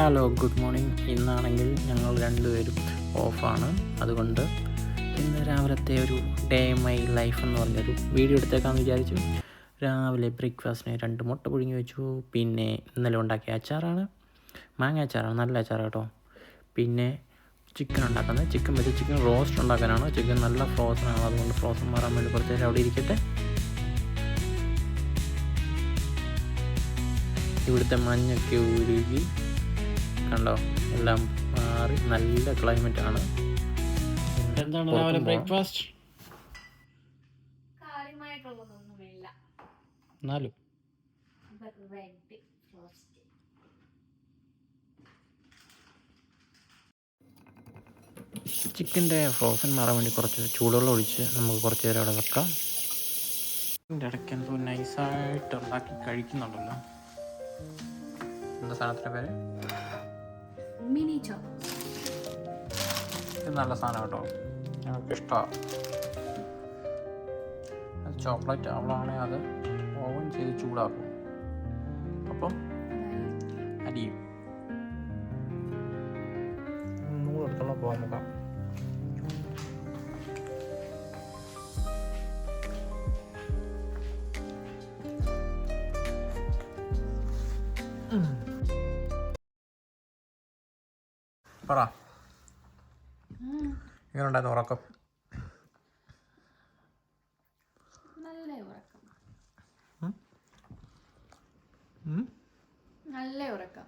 Hello, good morning. ഇന്നാണെങ്കിൽ ഞങ്ങൾ രണ്ടുപേരും ഓഫാണ്. അതുകൊണ്ട് ഇന്ന് രാവിലത്തെ ഒരു ഡേ മൈ ലൈഫ് എന്ന് പറഞ്ഞൊരു വീഡിയോ എടുത്തേക്കാമെന്ന് വിചാരിച്ചു. രാവിലെ ബ്രേക്ക്ഫാസ്റ്റിന് 2 മുട്ട പുഴുങ്ങി വെച്ചു. പിന്നെ ഇന്നലെ ഉണ്ടാക്കിയ അച്ചാറാണ്, മാങ്ങ അച്ചാറാണ്, നല്ല അച്ചാറ് കേട്ടോ. പിന്നെ ചിക്കൻ ഉണ്ടാക്കുന്നത്, ചിക്കൻ റോസ്റ്റ് ഉണ്ടാക്കാനാണ്. ചിക്കൻ നല്ല ഫ്രോസൺ ആണ്, അതുകൊണ്ട് ഫ്രോസൺ മാറാൻ വേണ്ടി കുറച്ച് നേരം അവിടെ ഇരിക്കട്ടെ. ഇവിടുത്തെ മഞ്ഞൊക്കെ ഉരുകി കണ്ടോ, എല്ലാം മാറി നല്ല ക്ലൈമറ്റ് ആണ്. എന്താണ് രാവിലെ ബ്രേക്ക്ഫാസ്റ്റ്? എന്നാലും ചിക്കൻ്റെ ഫ്രോസൺ മാറാൻ വേണ്ടി കുറച്ച് ചൂടുവെള്ളം ഒഴിച്ച് നമുക്ക് കുറച്ച് നേരം അവിടെ വെക്കാം. ഇതിൻ്റെ ഇടയ്ക്ക് എന്തോ നൈസായിട്ട് ഉണ്ടാക്കി കഴിക്കുന്നുണ്ടല്ലോ. എന്താ സാധനത്തിൻ്റെ പേര്? Mini chocolate. ഇത് നല്ല സാധനം കേട്ടോ, ഞങ്ങൾക്ക് ഇഷ്ടമാണ്. അത് ചോക്ലേറ്റ് അവളാണെങ്കിൽ അത് ഓവൻ ചെയ്ത് ചൂടാക്കും, അപ്പം അരിയും. നൂറെടുത്തുള്ള പോകാൻ നോക്കാം. പറ, എങ്ങനെ ഉണ്ടായിരുന്നു ഉറക്കം? നല്ല ഉറക്കം.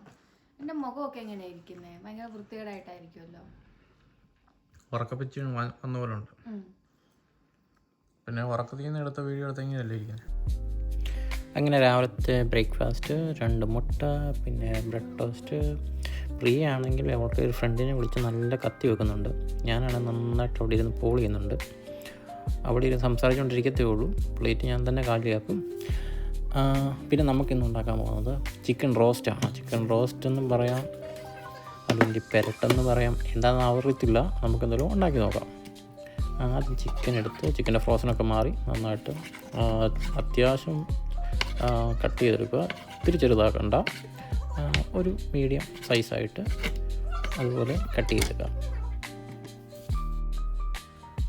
എൻ്റെ മുഖമൊക്കെ എങ്ങനെയാ ഇരിക്കുന്നേ? ഭയങ്കര വൃത്തികേടായിട്ടായിരിക്കുമല്ലോ. ഉറക്കപ്പിച്ച് വന്ന പോലെ ഉണ്ട്. പിന്നെ ഉറക്കത്തിൽ നിന്ന് എടുത്ത വീഡിയോ എടുത്തെങ്കിലല്ലേ ഇരിക്കുന്നത്. അങ്ങനെ രാവിലത്തെ ബ്രേക്ക്ഫാസ്റ്റ് 2 മുട്ട, പിന്നെ ബ്രെഡ് ടോസ്റ്റ്. പ്രിയ ആണെങ്കിൽ അവൾക്ക് ഒരു ഫ്രണ്ടിനെ വിളിച്ച് നല്ല കത്തി വെക്കുന്നുണ്ട്. ഞാനാണെങ്കിൽ നന്നായിട്ട് അവിടെ ഇരുന്ന് പോൾ ചെയ്യുന്നുണ്ട്. അവിടെ ഇരുന്ന് സംസാരിച്ചുകൊണ്ടിരിക്കത്തേ ഉള്ളൂ, പ്ലേറ്റ് ഞാൻ തന്നെ കാലിയാക്കും. പിന്നെ നമുക്കിന്ന് ഉണ്ടാക്കാൻ പോകുന്നത് ചിക്കൻ റോസ്റ്റാണ്. ചിക്കൻ റോസ്റ്റ് എന്നും പറയാം, അല്ലെങ്കിൽ പെരട്ടെന്ന് പറയാം, എന്താണെന്ന് അറിയത്തില്ല. നമുക്കെന്തെങ്കിലും ഉണ്ടാക്കി നോക്കാം. ആദ്യം ചിക്കൻ എടുത്ത്, ചിക്കൻ്റെ ഫ്രോസനൊക്കെ മാറി നന്നായിട്ട് അത്യാവശ്യം കട്ട് ചെയ്തെടുക്കുക. ഒത്തിരി ചെറുതാക്കണ്ട, ഒരു മീഡിയം സൈസായിട്ട് അതുപോലെ കട്ട് ചെയ്തെടുക്കുക.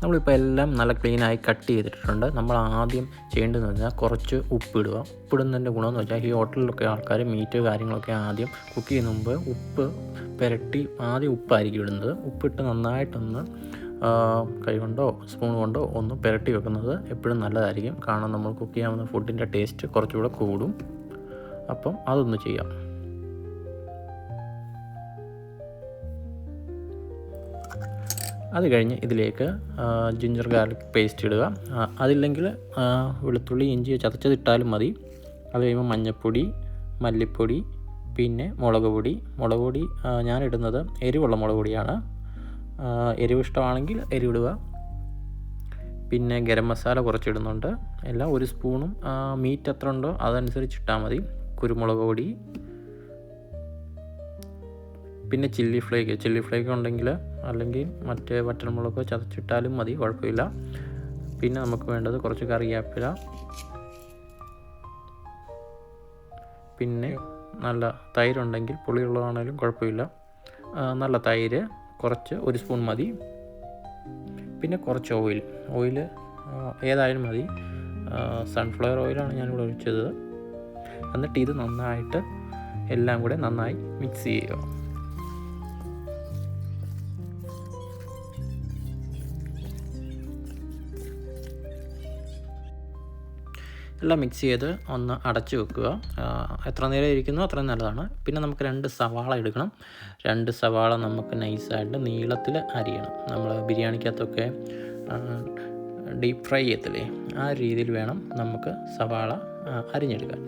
നമ്മളിപ്പോൾ എല്ലാം നല്ല ക്ലീനായി കട്ട് ചെയ്തിട്ടുണ്ട്. നമ്മൾ ആദ്യം ചെയ്യേണ്ടതെന്ന് വെച്ചാൽ കുറച്ച് ഉപ്പിടുക. ഉപ്പിടുന്നതിൻ്റെ ഗുണമെന്ന് വെച്ചാൽ ഈ ഹോട്ടലിലൊക്കെ ആൾക്കാർ മീറ്റ് കാര്യങ്ങളൊക്കെ ആദ്യം കുക്ക് ചെയ്യുന്ന മുമ്പ് ഉപ്പ് പുരട്ടി ആദ്യം ഉപ്പായിരിക്കും ഇടുന്നത്. ഉപ്പിട്ട് നന്നായിട്ടൊന്ന് കൈ കൊണ്ടോ സ്പൂൺ കൊണ്ടോ ഒന്ന് പുരട്ടി വെക്കുന്നത് എപ്പോഴും നല്ലതായിരിക്കും. കാരണം നമ്മൾ കുക്ക് ചെയ്യാവുന്ന ഫുഡിൻ്റെ ടേസ്റ്റ് കുറച്ചുകൂടെ കൂടും. അപ്പം അതൊന്ന് ചെയ്യാം. അത് കഴിഞ്ഞ് ഇതിലേക്ക് ജിഞ്ചർ ഗാർലിക് പേസ്റ്റ് ഇടുക. അതില്ലെങ്കിൽ വെളുത്തുള്ളി ഇഞ്ചി ചതച്ചതിട്ടാലും മതി. അത് കഴിയുമ്പോൾ മഞ്ഞൾപ്പൊടി, മല്ലിപ്പൊടി, പിന്നെ മുളക് പൊടി. ഞാനിടുന്നത് എരിവുള്ള മുളക് പൊടിയാണ്. എരിവ് ഇഷ്ടമാണെങ്കിൽ എരിവിടുക. പിന്നെ ഗരം മസാല കുറച്ചിടുന്നുണ്ട്. എല്ലാം 1 സ്പൂണും. മീറ്റ് എത്ര ഉണ്ടോ അതനുസരിച്ചിട്ടാൽ മതി. കുരുമുളക് പൊടി, പിന്നെ ചില്ലി ഫ്ലേക്ക് ഉണ്ടെങ്കിൽ, അല്ലെങ്കിൽ മറ്റേ വറ്റൽമുളക് ചതച്ചിട്ടാലും മതി, കുഴപ്പമില്ല. പിന്നെ നമുക്ക് വേണ്ടത് കുറച്ച് കറിവേപ്പില, പിന്നെ നല്ല തൈരുണ്ടെങ്കിൽ, പുളിയുള്ളതാണെങ്കിലും കുഴപ്പമില്ല, നല്ല തൈര് കുറച്ച് 1 സ്പൂൺ മതി. പിന്നെ കുറച്ച് ഓയിൽ ഏതായാലും മതി. സൺഫ്ലവർ ഓയിലാണ് ഞാനിവിടെ ഒഴിച്ചത്. എന്നിട്ട് ഇത് നന്നായിട്ട് എല്ലാം കൂടെ നന്നായി മിക്സ് ചെയ്യുക. എല്ലാം മിക്സ് ചെയ്ത് ഒന്ന് അടച്ചു വെക്കുക. എത്ര നേരം ഇരിക്കുന്നോ അത്രയും നല്ലതാണ്. പിന്നെ നമുക്ക് 2 സവാള എടുക്കണം. 2 സവാള നമുക്ക് നൈസായിട്ട് നീളത്തിൽ അരിയണം. നമ്മൾ ബിരിയാണിക്കകത്തൊക്കെ ഡീപ്പ് ഫ്രൈ ചെയ്യത്തില്ലേ, ആ രീതിയിൽ വേണം നമുക്ക് സവാള അരിഞ്ഞെടുക്കാൻ.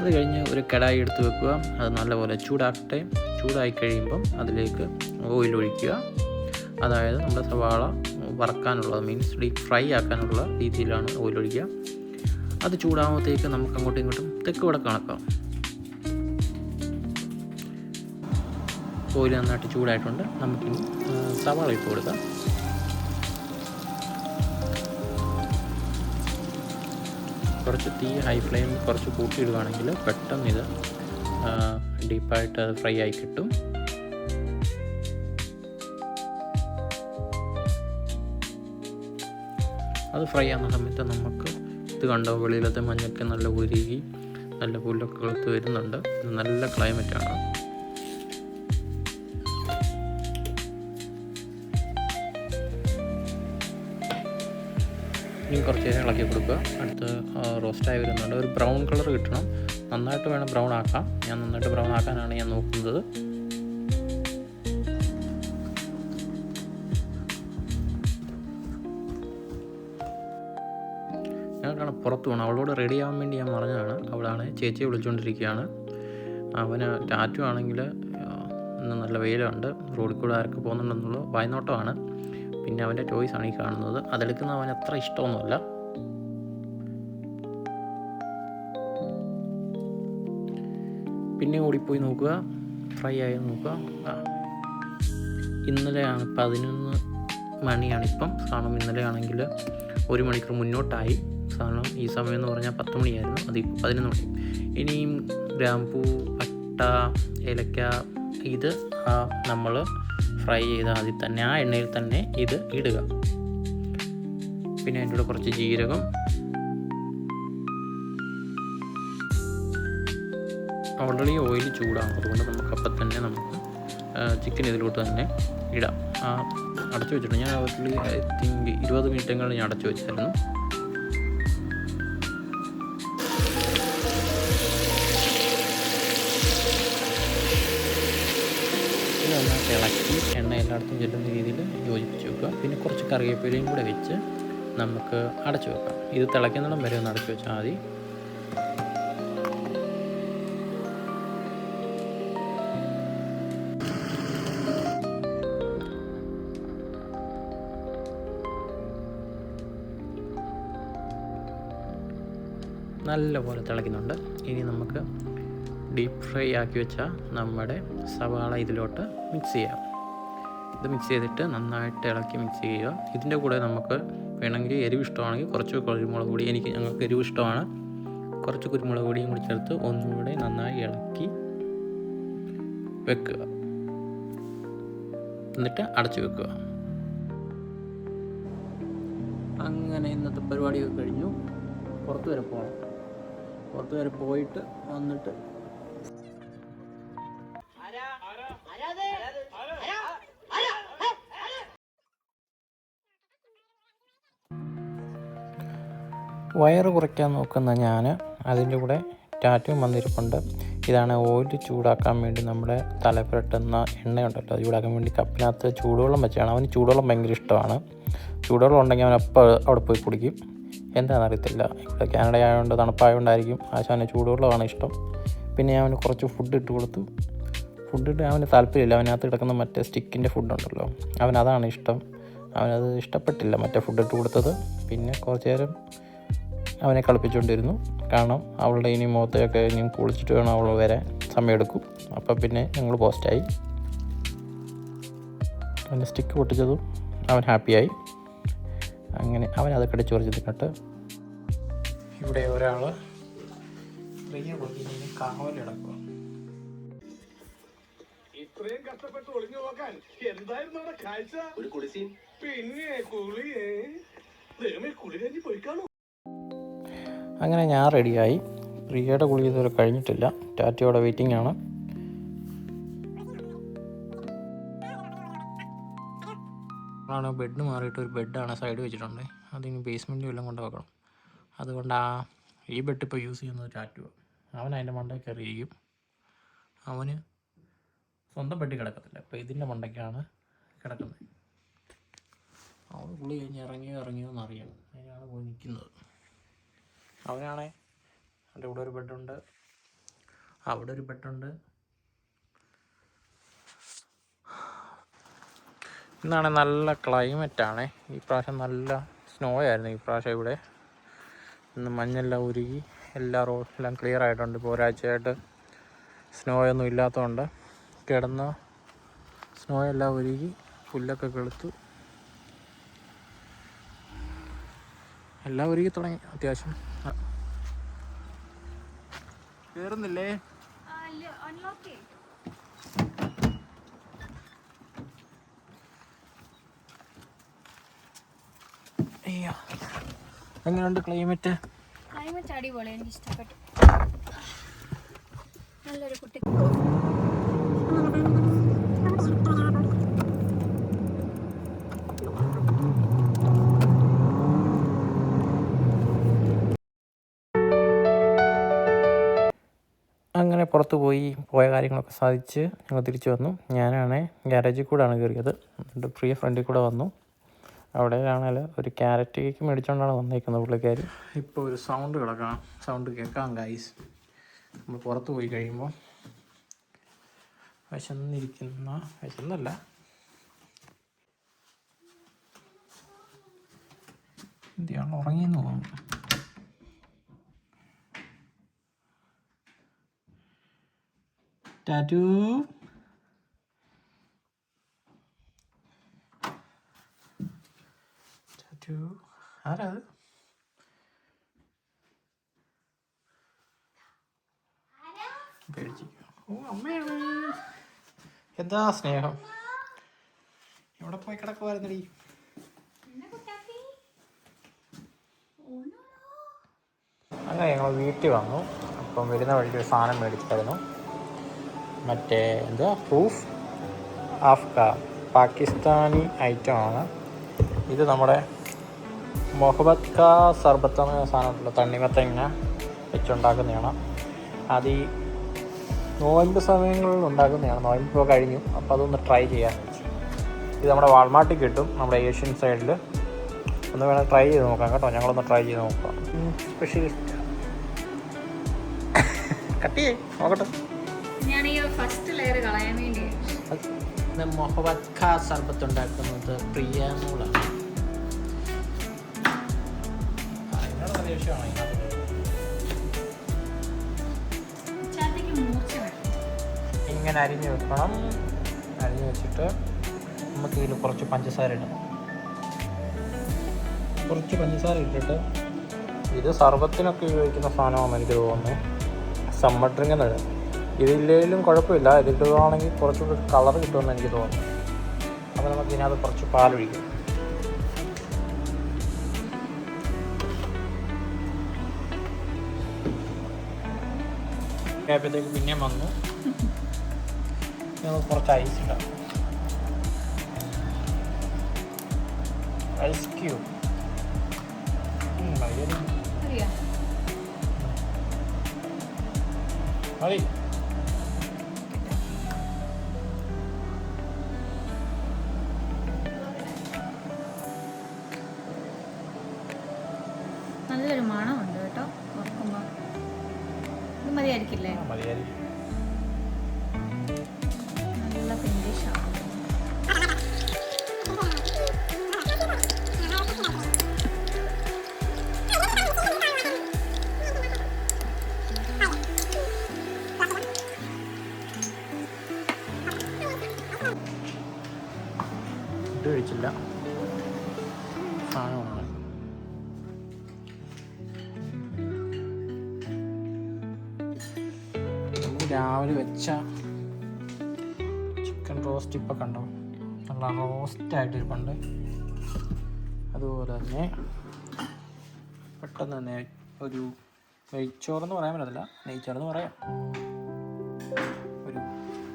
അത് കഴിഞ്ഞ് ഒരു കടായി എടുത്ത് വെക്കുക. അത് നല്ലപോലെ ചൂടാക്കട്ടെ. ചൂടായി കഴിയുമ്പം അതിലേക്ക് ഓയിൽ ഒഴിക്കുക. അതായത് നമ്മുടെ സവാള വറക്കാനുള്ളത്, മീൻസ് ഡീപ്പ് ഫ്രൈ ആക്കാനുള്ള രീതിയിലാണ് ഓയിൽ ഒഴിക്കുക. അത് ചൂടാകുമ്പോഴത്തേക്ക് നമുക്ക് അങ്ങോട്ടും ഇങ്ങോട്ടും തെക്ക് വടക്ക് കണക്കാം. ഓയിൽ നന്നായിട്ട് ചൂടായിട്ടുണ്ട്. നമുക്കിനി സവാള ഇട്ട് കൊടുക്കാം. കുറച്ച് തീ ഹൈ ഫ്ലെയിം കുറച്ച് കൂട്ടിയിടുകയാണെങ്കിൽ പെട്ടെന്ന് ഇത് ഡീപ്പായിട്ട് അത് ഫ്രൈ ആയി കിട്ടും. അത് ഫ്രൈ ആകുന്ന സമയത്ത് നമുക്ക് ഇത് കണ്ടോ, വെളിയിലത്തെ മഞ്ഞൊക്കെ നല്ല ഉരുകി നല്ല പുല്ലൊക്കെ കൊളുത്ത് വരുന്നുണ്ട്. നല്ല ക്ലൈമറ്റാണ്. ഇനി കുറച്ച് നേരം ഇളക്കി കൊടുക്കുക. അടുത്ത് റോസ്റ്റായി വരുന്നുണ്ട്. ഒരു ബ്രൗൺ കളർ കിട്ടണം. നന്നായിട്ട് വേണം ബ്രൗൺ ആക്കാം. ഞാൻ നന്നായിട്ട് ബ്രൗൺ ആക്കാനാണ് ഞാൻ നോക്കുന്നത്. ഞങ്ങൾക്കാണ് പുറത്ത് പോകണം. അവളോട് റെഡി ആവാൻ വേണ്ടി ഞാൻ പറഞ്ഞതാണ്. അവളാണ് ചേച്ചിയെ വിളിച്ചുകൊണ്ടിരിക്കുകയാണ്. അവന് ടാറ്റു ആണെങ്കിൽ ഇന്ന് നല്ല വെയിലുണ്ട്, റോഡിൽ കൂടെ ആരൊക്കെ പോകുന്നുണ്ടെന്നുള്ള വായ്നോട്ടമാണ്. പിന്നെ അവൻ്റെ ചോയ്സാണ് ഈ കാണുന്നത്. അതെടുക്കുന്ന അവൻ അത്ര ഇഷ്ടമൊന്നുമല്ല. പിന്നെ ഓടിപ്പോയി നോക്കുക, ഫ്രൈ ആയി നോക്കുക. ഇന്നലെയാണ് 11 മണിയാണിപ്പം. കാരണം ഇന്നലെ ആണെങ്കിൽ 1 മണിക്കൂർ മുന്നോട്ടായി. കാരണം ഈ സമയം എന്ന് പറഞ്ഞാൽ 10 മണിയായിരുന്നു, അത് 11 മണി. ഇനിയും ഗ്രാമ്പൂ, പട്ട, ഏലക്ക ഇത് നമ്മൾ ഫ്രൈ ചെയ്ത ആദ്യം തന്നെ ആ എണ്ണയിൽ തന്നെ ഇത് ഇടുക. പിന്നെ അതിൻ്റെ കൂടെ കുറച്ച് ജീരകം, ഓൾറെഡി ഓയിൽ ചൂടാകും. അതുകൊണ്ട് നമുക്കപ്പം തന്നെ നമുക്ക് ചിക്കൻ ഇതിലോട്ട് തന്നെ ഇടാം. അടച്ചു വെച്ചിട്ടുണ്ട് ഞാൻ. ഐ തിങ്ക് 20 മിനിറ്റെങ്കിലും ഞാൻ അടച്ചു വെച്ചായിരുന്നു. നന്നായിട്ട് ഇളക്കി എണ്ണ എല്ലായിടത്തും ചെല്ലുന്ന രീതിയിൽ യോജിപ്പിച്ച് വെക്കുക. പിന്നെ കുറച്ച് കറിവേപ്പിലയും കൂടെ വെച്ച് നമുക്ക് അടച്ചു വെക്കാം. ഇത് തിളയ്ക്കുന്നിടം വരെ ഒന്ന് അടച്ചു വെച്ചാൽ മതി. നല്ലപോലെ തിളയ്ക്കുന്നുണ്ട്. ഇനി നമുക്ക് ഡീപ്പ് ഫ്രൈ ആക്കി വെച്ച നമ്മുടെ സവാള ഇതിലോട്ട് മിക്സ് ചെയ്യാം. ഇത് മിക്സ് ചെയ്തിട്ട് നന്നായിട്ട് ഇളക്കി മിക്സ് ചെയ്യുക. ഇതിൻ്റെ കൂടെ നമുക്ക് വേണമെങ്കിൽ എരിവ് ഇഷ്ടമാണെങ്കിൽ കുറച്ച് കുരുമുളക് പൊടി, ഞങ്ങൾക്ക് എരിവ് ഇഷ്ടമാണ്, കുറച്ച് കുരുമുളക് പൊടിയും കൂടി ചേർത്ത് ഒന്നുകൂടെ നന്നായി ഇളക്കി വെക്കുക. എന്നിട്ട് അടച്ചു വെക്കുക. അങ്ങനെ ഇന്നത്തെ പരിപാടിയൊക്കെ കഴിഞ്ഞു. പുറത്ത് വരെ പോകണം. പുറത്ത് വരെ പോയിട്ട് വന്നിട്ട് വയറ് കുറയ്ക്കാൻ നോക്കുന്ന ഞാൻ അതിൻ്റെ കൂടെ ടാറ്റും വന്നിരിപ്പുണ്ട്. ഇതാണ് ഓയിൽ ചൂടാക്കാൻ വേണ്ടി നമ്മുടെ തലപ്പുരട്ടുന്ന എണ്ണയുണ്ടല്ലോ, അത് ചൂടാക്കാൻ വേണ്ടി കപ്പിനകത്ത് ചൂടുവെള്ളം വെച്ചാണ്. അവന് ചൂടുവെള്ളം ഭയങ്കര ഇഷ്ടമാണ്. ചൂടുവെള്ളം ഉണ്ടെങ്കിൽ അവൻ അപ്പോൾ അവിടെ പോയി കുടിക്കും. എന്താണെന്നറിയത്തില്ല, ഇവിടെ കാനഡ ആയതുകൊണ്ട് തണുപ്പായതുകൊണ്ടായിരിക്കും ആശാന് ചൂടുവെള്ളമാണ് ഇഷ്ടം. പിന്നെ അവന് കുറച്ച് ഫുഡ് ഇട്ട് കൊടുത്തു. ഫുഡിട്ട് അവന് താല്പര്യമില്ല. അവനകത്ത് കിടക്കുന്ന മറ്റേ സ്റ്റിക്കിൻ്റെ ഫുഡുണ്ടല്ലോ, അവനതാണ് ഇഷ്ടം. അവനത് ഇഷ്ടപ്പെട്ടില്ല മറ്റേ ഫുഡ് ഇട്ട് കൊടുത്തത്. പിന്നെ കുറച്ച് നേരം അവനെ കളിപ്പിച്ചുകൊണ്ടിരുന്നു. കാരണം അവളുടെ ഇനി മുഖത്തൊക്കെ ഇനി കുളിച്ചിട്ട് വേണം അവൾ വരാൻ, സമയമെടുക്കും. അപ്പം പിന്നെ ഞങ്ങൾ പോസ്റ്റായി. അവൻ്റെ സ്റ്റിക്ക് പൊട്ടിച്ചതും അവൻ ഹാപ്പിയായി. അവനത് കടിച്ചു പറിച്ച് തിന്നിട്ട് ഇവിടെ ഒരാൾ കാവലിടക്കുക. ഇത്രയും കഷ്ടപ്പെട്ട് ഒളിഞ്ഞു നോക്കാൻ എന്തായിരുന്നു അവിടെ കാഴ്ച? ഒരു കുളിസീൻ. പിന്നെ കുളിയേ കുളി കഴിഞ്ഞ് പോയിക്കാണോ? അങ്ങനെ ഞാൻ റെഡിയായി. പ്രിയയുടെ കുളി ഇതുവരെ കഴിഞ്ഞിട്ടില്ല. ടാറ്റയോടെ വെയിറ്റിംഗ് ആണ്. ബെഡ് മാറിയിട്ട് ഒരു ബെഡാണ് സൈഡ് വെച്ചിട്ടുണ്ട്. അതിന് ബേസ്മെൻറ്റും എല്ലാം കൊണ്ട് വെക്കണം. അതുകൊണ്ട് ഈ ബെഡ് ഇപ്പോൾ യൂസ് ചെയ്യുന്നത് ടാറ്റു. അവൻ അതിൻ്റെ മണ്ടയിൽ കയറിയിരിക്കും. അവന് സ്വന്തം ബെഡിൽ കിടക്കത്തില്ല, അപ്പോൾ ഇതിൻ്റെ മണ്ടയ്ക്കാണ് കിടക്കുന്നത്. അവൻ കുളി കഴിഞ്ഞ് ഇറങ്ങിയോ എന്നറിയാം. അതിനാണ് പോയി നിൽക്കുന്നത്. അവനാണേ എൻ്റെ ഇവിടെ ഒരു ബെഡുണ്ട്, അവിടെ ഒരു ബെഡുണ്ട്, ഇന്നാണ് നല്ല ക്ലൈമറ്റാണ്. ഈ പ്രാവശ്യം നല്ല സ്നോ ആയിരുന്നു ഈ പ്രാവശ്യം ഇവിടെ. ഇന്ന് മഞ്ഞെല്ലാം ഉരുകി എല്ലാ റോഡെല്ലാം ക്ലിയർ ആയിട്ടുണ്ട്. ഇപ്പോൾ ഒരാഴ്ചയായിട്ട് സ്നോ ഒന്നും ഇല്ലാത്തതുകൊണ്ട് കിടന്ന സ്നോ എല്ലാം ഉരുകി പുല്ലൊക്കെ കെളുത്തു, എല്ലാം ഉരുകി തുടങ്ങി. അത്യാവശ്യം കയറുന്നില്ലേ? അയ്യോ, എങ്ങനെയുണ്ട് ക്ലൈമറ്റ്? ക്ലൈമറ്റ് അടിപൊളി, എനിക്ക് ഇഷ്ടപ്പെട്ടു. നല്ലൊരു കുട്ടി. അങ്ങനെ പുറത്ത് പോയ കാര്യങ്ങളൊക്കെ സാധിച്ച് ഞങ്ങൾ തിരിച്ചു വന്നു. ഞാനാണ് ഗ്യാരേജിൽ കൂടെയാണ് കയറിയത്. എൻ്റെ പ്രിയ ഫ്രണ്ടിൽ കൂടെ വന്നു. അവിടെയാണെങ്കിൽ ഒരു ക്യാരറ്റ് കേക്ക് മേടിച്ചുകൊണ്ടാണ് വന്നേക്കുന്നത് പുള്ളിക്കാർ. ഇപ്പോൾ ഒരു സൗണ്ട് കേൾക്കാം ഗൈസ്. നമ്മൾ പുറത്ത് പോയി കഴിയുമ്പോൾ വിശന്നല്ല എന്തിയാണ് ഉറങ്ങിയെന്ന് തോന്നുന്നു. ടാറ്റു ആരാ അത്? പേടിച്ചിരിക്കുക. ഓ, അമ്മയാണ്. എന്താ സ്നേഹം. എവിടെ പോയി കിടക്കുമായിരുന്നടി? അങ്ങനെ ഞങ്ങൾ വീട്ടിൽ വന്നു. അപ്പം വരുന്ന വഴിക്ക് ഒരു സാധനം മേടിച്ചായിരുന്നു. മറ്റേ എന്താ പ്രൂഫ് ആഫ്ക പാകിസ്ഥാനി ഐറ്റമാണ് ഇത്. നമ്മുടെ മൊഹബത്ത് കാ സർബത്ത് എന്ന സാധനമുണ്ടല്ലോ, തണ്ണിമത്തങ്ങ വെച്ചുണ്ടാക്കുന്നതാണ്. അത് ഈ നോയമ്പ് സമയങ്ങളിൽ ഉണ്ടാക്കുന്നതാണ്. നോയമ്പ് ഇപ്പോൾ കഴിഞ്ഞു, അപ്പോൾ അതൊന്ന് ട്രൈ ചെയ്യാമെന്ന് വെച്ചു. ഇത് നമ്മുടെ വാൾമാർട്ടിൽ കിട്ടും, നമ്മുടെ ഏഷ്യൻ സൈഡിൽ. ഒന്ന് വേണം ട്രൈ ചെയ്ത് നോക്കാം കേട്ടോ. ഞങ്ങളൊന്ന് ട്രൈ ചെയ്ത് നോക്കാം. സ്പെഷ്യലിസ്റ്റ് കട്ട് ചെയ്യേ നോക്കട്ടെ. ഞാൻ ഈ ഫസ്റ്റ് ലെയർ കളയാൻ വേണ്ടി മൊഹബത്ത് ഖാ സർബത്ത് ഉണ്ടാക്കുന്നത് പ്രിയ നൂലാണ്. അതിനോട് നല്ല വിഷയമാണ്. ഇങ്ങനെ അരിഞ്ഞ് വെക്കണം. അരിഞ്ഞ് വെച്ചിട്ട് നമുക്ക് ഇതിൽ കുറച്ച് പഞ്ചസാര ഇടണം. കുറച്ച് പഞ്ചസാര ഇട്ടിട്ട്, ഇത് സർബത്തിനൊക്കെ ഉപയോഗിക്കുന്ന സാധനമാണെന്ന് എനിക്ക് തോന്നുന്നു. സമ്മർ ഡ്രിങ്ക് എന്നത് ഇതില്ലേലും കുഴപ്പമില്ല. ഇതിടുകയാണെങ്കിൽ കുറച്ചുകൂടി കളർ കിട്ടുമെന്ന് എനിക്ക് തോന്നുന്നു. അപ്പോൾ നമുക്ക് ഇതിനകത്ത് കുറച്ച് പാലൊഴിക്കും. ആയപ്പോഴത്തേക്ക് പിന്നെയും വന്നു. നമുക്ക് കുറച്ച് ഐസ് ഇടാം. ഐസ് ക്യൂബ് മതി. നല്ലൊരു മണമുണ്ട് കേട്ടോ ഓർക്കുമ്പോൾ. ഇത് മതിയായിരിക്കില്ലേ? മതിയായിരിക്കും. നല്ല ഫിനിഷാണ്. ഫുഡ് കഴിച്ചില്ല, സാധനമാണ്. നമുക്ക് രാവിലെ വെച്ച ചിക്കൻ റോസ്റ്റ് ഇപ്പം കണ്ടോ, നല്ല റോസ്റ്റായിട്ടിരിപ്പുണ്ട്. അതുപോലെ തന്നെ പെട്ടെന്ന് തന്നെ ഒരു നെയ്ച്ചോറെന്ന് പറയാൻ പറ്റത്തില്ല, നെയ്ച്ചോറെന്ന് പറയാം. ഒരു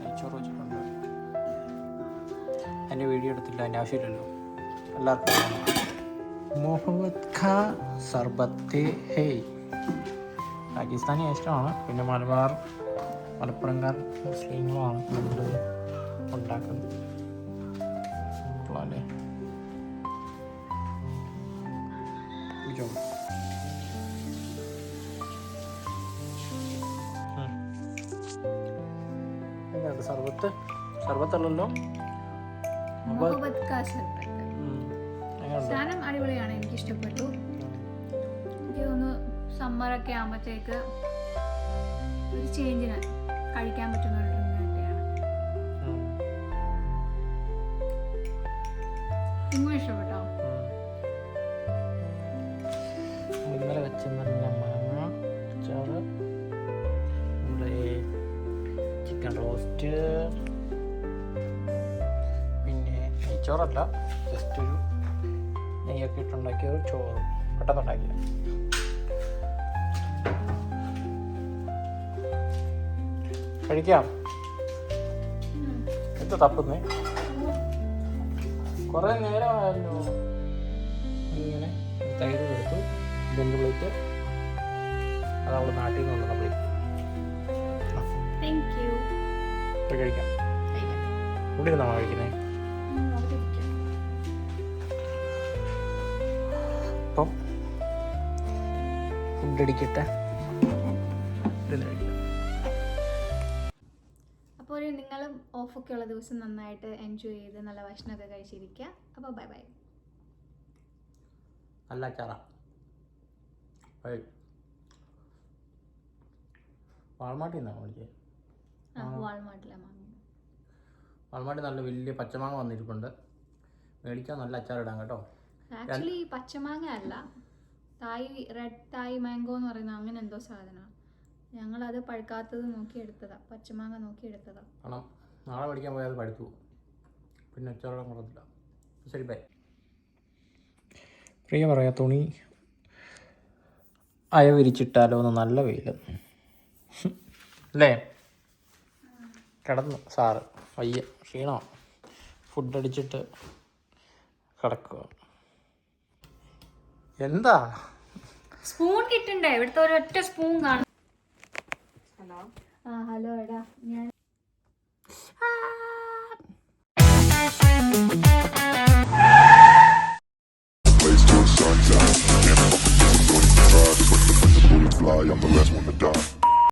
നെയ്ച്ചോറ് വെച്ചിട്ടുണ്ട്. അതിൻ്റെ വീഡിയോ എടുത്തില്ല, അതിൻ്റെ ആവശ്യമില്ലല്ലോ, എല്ലാവർക്കും. മൊഹബത്ത് ഖാ സർബത്ത് ഹേ പാകിസ്ഥാനി ഇഷ്ടമാണ്. പിന്നെ മലപ്പുറംകാർ മുസ്ലിങ്ങളാണ് കൂടുതൽ ഉണ്ടാക്കുന്നത്. അല്ലേ സർബത്തല്ലല്ലോ, മുഹബത്ത് കാ ശർബത്ത്. സാധനം അടിപൊളിയാണ്, എനിക്ക് ഇഷ്ടപ്പെട്ടു. എനിക്ക് തോന്നുന്നു സമ്മറൊക്കെ ആകുമ്പോഴത്തേക്ക് ഒരു ചേഞ്ചിന് കഴിക്കാൻ പറ്റുന്ന ഒരു ഡ്രിങ്ക് തന്നെയാണ്. നിങ്ങളും ഇഷ്ടപ്പെട്ടോ? ഇന്നലെ വെച്ച് നല്ല മാങ്ങ അച്ചാറ്, നമ്മുടെ ചിക്കൻ റോസ്റ്റ്, പിന്നെ നെയ്ച്ചോറല്ല, ജസ്റ്റ് ഒരു നെയ്യൊക്കെ ഇട്ടുണ്ടാക്കിയ ഒരു ചോറ്, പെട്ടെന്നുണ്ടാക്കിയ. കഴിക്കാം. എന്താ തപ്പുന്നേ? കുറേ നേരമായല്ലോ. ഇങ്ങനെ തൈര് എടുത്തു, രണ്ട് പ്ലേറ്റ്, അത് അവൾ നാട്ടിൽ നിന്ന് കൊണ്ടുവന്ന പ്ലേറ്റ്. Thank you. കഴിക്കാം. ഇവിടെ ഇരുന്നാണോ കഴിക്കുന്നത്? അപ്പം ഫുഡ് അടിക്കട്ടെ. അപ്പോൾ നിങ്ങളും ഓഫൊക്കെ ഉള്ള ദിവസം നന്നായിട്ട് എൻജോയ് ചെയ്ത് നല്ല ഭക്ഷണമൊക്കെ കഴിച്ചിരിക്കുക. അപ്പോൾ ബൈ ബൈ. നല്ല അച്ചാറാ. വാൾമാർട്ടിൽ നിന്നാണ് വിളിച്ചത്. വാൾമാർട്ടിൽ നല്ല വലിയ പച്ചമാങ്ങ വന്നിരിപ്പുണ്ട്. മേടിക്കാൻ നല്ല അച്ചാറിടാം കേട്ടോ. ആക്ച്വലി പച്ചമാങ്ങ അല്ല, റെഡ് തായ് മാംഗോ എന്ന് പറയുന്ന അങ്ങനെ എന്തോ സാധനമാണ്. ഞങ്ങളത് പഴുക്കാത്തത് നോക്കി എടുത്തതാ, പച്ചമാങ്ങ നോക്കി എടുത്തതാ. കാരണം നാളെ മേടിക്കാൻ പോയാൽ അത് പഴുത്തു, പിന്നെ അച്ചാറിടാൻ കുറച്ചില്ല. ശരി, ബൈ. പ്രിയ പറയാ, തുണി അയവിരിച്ചിട്ടാലോ എന്ന്. നല്ല വെയിൽ അല്ലേ? കിടന്നു സാറ്, വയ്യ, ക്ഷീണോ, ഫുഡ് അടിച്ചിട്ട് കിടക്കുക. എന്താ സ്പൂൺ കിട്ടണ്ടേ? ഇവിടുത്തെ ഒരൊറ്റ സ്പൂൺ കാണും. ഹലോ എടാ, ഞാൻ